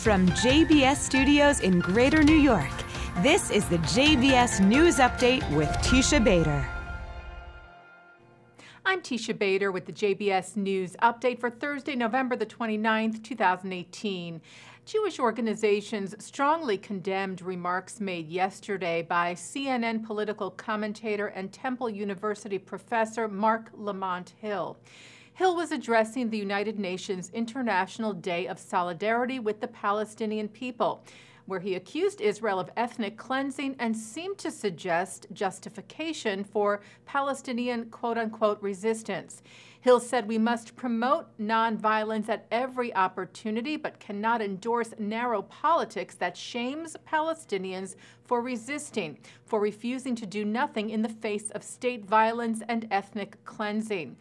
From JBS Studios in Greater New York, this is the JBS News Update with Teisha Bader. I'm Teisha Bader with the JBS News Update for Thursday, November the 29th, 2018. Jewish organizations strongly condemned remarks made yesterday by CNN political commentator and Temple University professor Mark Lamont Hill. Hill was addressing the United Nations International Day of Solidarity with the Palestinian people, where he accused Israel of ethnic cleansing and seemed to suggest justification for Palestinian quote-unquote resistance. Hill said we must promote nonviolence at every opportunity, but cannot endorse narrow politics that shames Palestinians for resisting, for refusing to do nothing in the face of state violence and ethnic cleansing.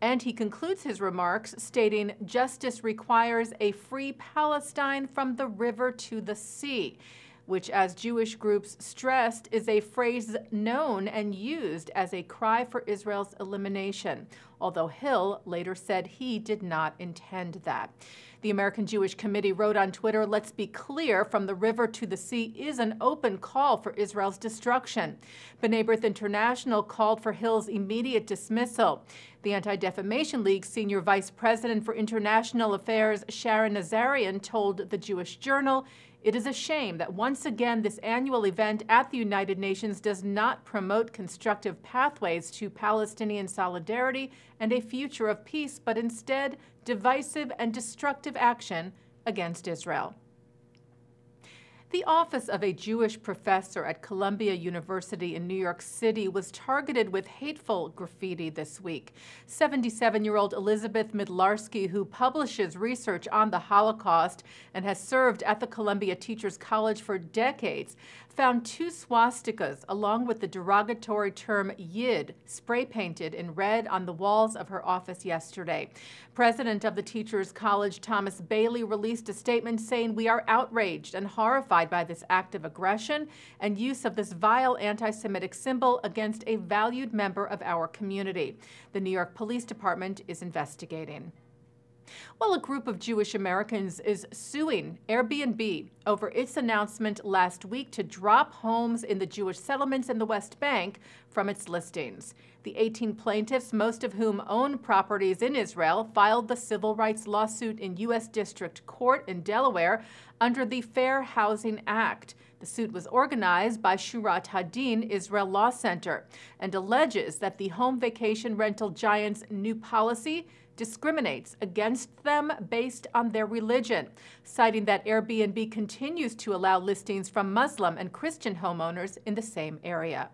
And he concludes his remarks stating justice requires a free Palestine from the river to the sea, which, as Jewish groups stressed, is a phrase known and used as a cry for Israel's elimination, although Hill later said he did not intend that. The American Jewish Committee wrote on Twitter, "Let's be clear, from the river to the sea is an open call for Israel's destruction." B'nai B'rith International called for Hill's immediate dismissal. The Anti-Defamation League senior vice president for international affairs, Sharon Nazarian, told the Jewish Journal, "It is a shame that once again this annual event at the United Nations does not promote constructive pathways to Palestinian solidarity and a future of peace, but instead divisive and destructive action against Israel." The office of a Jewish professor at Columbia University in New York City was targeted with hateful graffiti this week. 77-year-old Elizabeth Midlarsky, who publishes research on the Holocaust and has served at the Columbia Teachers College for decades, found 2 swastikas along with the derogatory term Yid spray-painted in red on the walls of her office yesterday. President of the Teachers College, Thomas Bailey, released a statement saying, "We are outraged and horrified by this act of aggression and use of this vile anti-Semitic symbol against a valued member of our community." The New York Police Department is investigating. Well, a group of Jewish Americans is suing Airbnb over its announcement last week to drop homes in the Jewish settlements in the West Bank from its listings. The 18 plaintiffs, most of whom own properties in Israel, filed the civil rights lawsuit in U.S. District Court in Delaware under the Fair Housing Act. The suit was organized by Shurat Hadin Israel Law Center and alleges that the home vacation rental giant's new policy discriminates against them based on their religion, citing that Airbnb continues to allow listings from Muslim and Christian homeowners in the same area.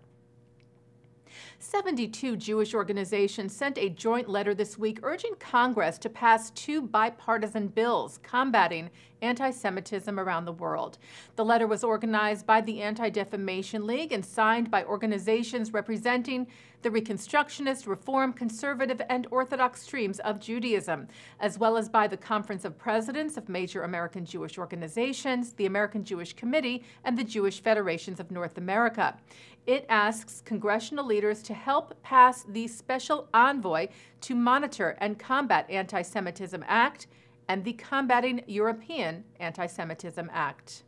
72 Jewish organizations sent a joint letter this week urging Congress to pass 2 bipartisan bills combating anti-Semitism around the world. The letter was organized by the Anti-Defamation League and signed by organizations representing the Reconstructionist, Reform, Conservative, and Orthodox streams of Judaism, as well as by the Conference of Presidents of major American Jewish organizations, the American Jewish Committee, and the Jewish Federations of North America. It asks congressional leaders to help pass the Special Envoy to Monitor and Combat Anti-Semitism Act and the Combating European Anti-Semitism Act.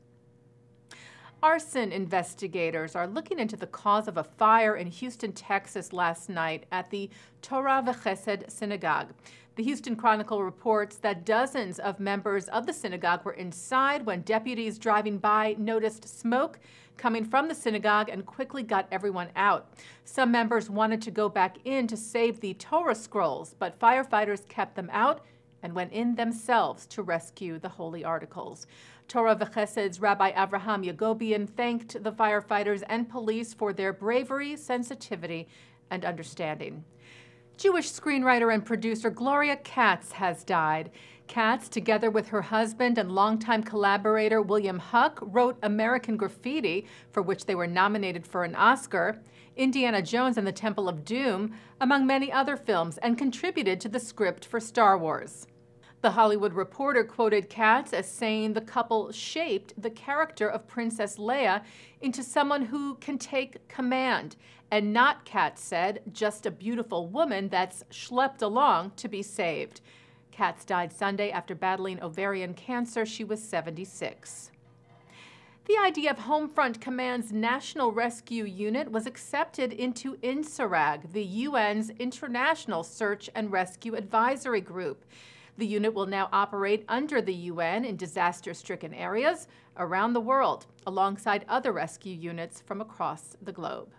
Arson investigators are looking into the cause of a fire in Houston, Texas last night at the Torah V'Chesed synagogue. The Houston Chronicle reports that dozens of members of the synagogue were inside when deputies driving by noticed smoke coming from the synagogue and quickly got everyone out. Some members wanted to go back in to save the Torah scrolls, but firefighters kept them out and went in themselves to rescue the holy articles. Torah V'Chesed's Rabbi Avraham Yagobian thanked the firefighters and police for their bravery, sensitivity, and understanding. Jewish screenwriter and producer Gloria Katz has died. Katz, together with her husband and longtime collaborator William Huck, wrote American Graffiti, for which they were nominated for an Oscar, Indiana Jones and the Temple of Doom, among many other films, and contributed to the script for Star Wars. The Hollywood Reporter quoted Katz as saying the couple shaped the character of Princess Leia into someone who can take command, and not, Katz said, just a beautiful woman that's schlepped along to be saved. Katz died Sunday after battling ovarian cancer. She was 76. The idea of Homefront Command's National Rescue Unit was accepted into INSARAG, the UN's International Search and Rescue Advisory Group. The unit will now operate under the UN in disaster-stricken areas around the world, alongside other rescue units from across the globe.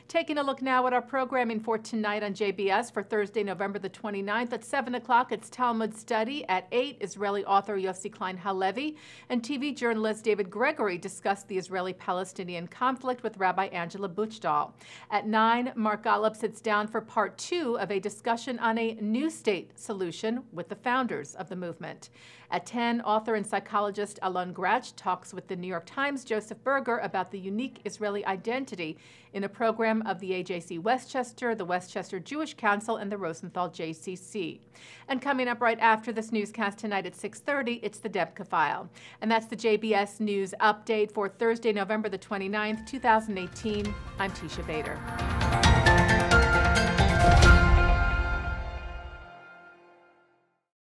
Taking a look now at our programming for tonight on JBS for Thursday, November the 29th. At 7 o'clock, it's Talmud Study. At 8, Israeli author Yossi Klein Halevi and TV journalist David Gregory discuss the Israeli-Palestinian conflict with Rabbi Angela Buchdal. At 9, Mark Golub sits down for part 2 of a discussion on a new state solution with the founders of the movement. At 10, author and psychologist Alon Gratch talks with the New York Times' Joseph Berger about the unique Israeli identity in a program of the AJC Westchester, the Westchester Jewish Council, and the Rosenthal JCC. And coming up right after this newscast tonight at 6:30, it's the Debka File. And that's the JBS News Update for Thursday, November the 29th, 2018. I'm Teisha Bader.